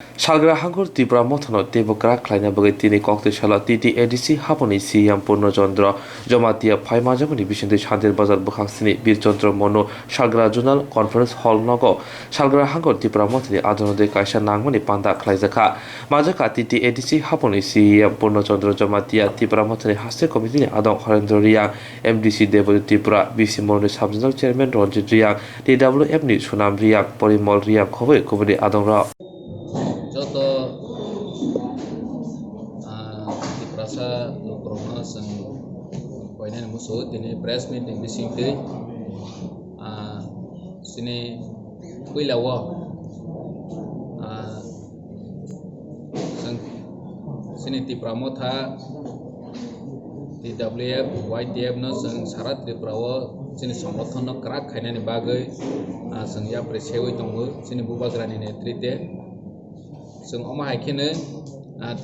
Salgra Hangur Tibra Motono Tebokra Kleina Bagatini Cocktail Shala Titi Edisi Haponi Siam Purno Jondra Jomatia Paima Jamani Bishan Shantir Bazar Bukhaksini Bir Jondra Mono Salgra Journal Conference Hall Nogo Salgra Hangur Tibra Motoni Adono de Kaisha Nangmani Panda Klaizaka Majaka Titi Edisi Haponi Siam Purno Jondra Jomatia Tibra Motoni Haste Committee Adon Horendria MDC Devil Tibra BC Mono Subsidiary Chairman Ronjit Riang DWF Ni Sunam Riang Polimol Riang Kowe Kowe Adon Ra Joto di prasa Nukrona sang koinen musuh ini press meeting di sini sini kuilawa sang sini di pramotha di WF YTF no sang syarat di prawo sini somothan no kerak kainan ni bagai sang ya presewi tunggu sini bubagrani netrite Sung oma haikene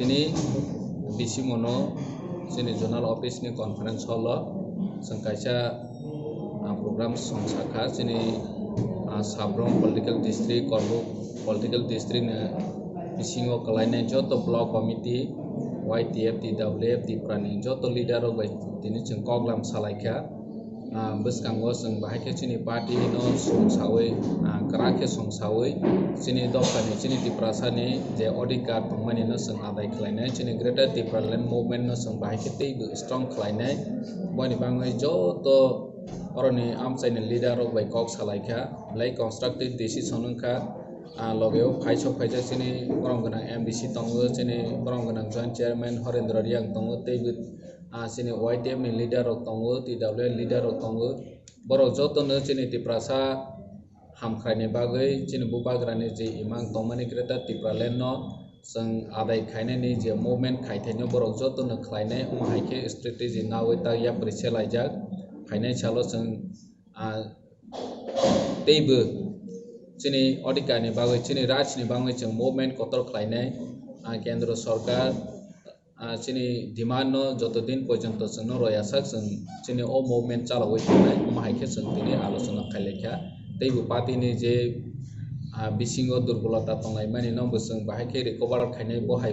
tini BC Mono sini Zonal Office ni Conference Hall sung kaisa program sung sakha sini Sabrong Political District Korbu Political District ne BC ngo kalaine joto block committee YTF TWF di prani joto leader bai tini sung koglam salaikha bus kanggo sung bahake sini party no sung sawe karake sung sawe sini dokani sini di prasani je odikar pemani no sung adai khlainai sini greater Tipraland movement no sung bahake tei strong khlainai bani bangai joto oroni amsaini leader rok bai kok salaikha lai constructive decision nungkha logeo phaisok phaisa sini borong ganang MDC tongo sini borong ganang joint chairman Horendra Riang tongo tei sini YTF ni leader rok tongo TWF leader rok tongo borok joto no sini di prasa hamkhaine bagai sini bubagrani je imang tongmani greater Tipraland no sung adai khaine ni je movement khaithaino borok joto no khlainai haike strategy nawi ta ya priselaijak khainai chalo sung teibo sini odikani bagai sini rajni bangai sung movement kotor khlainai kendra sarkar sini demand no joto din porjonto sung no royasak sung sini o movement chalawai thanai haike sung tini alochona khailekha tei bupati ni je bisingo durbolata tongnai mani no busung bahai ke recover khainai bo hai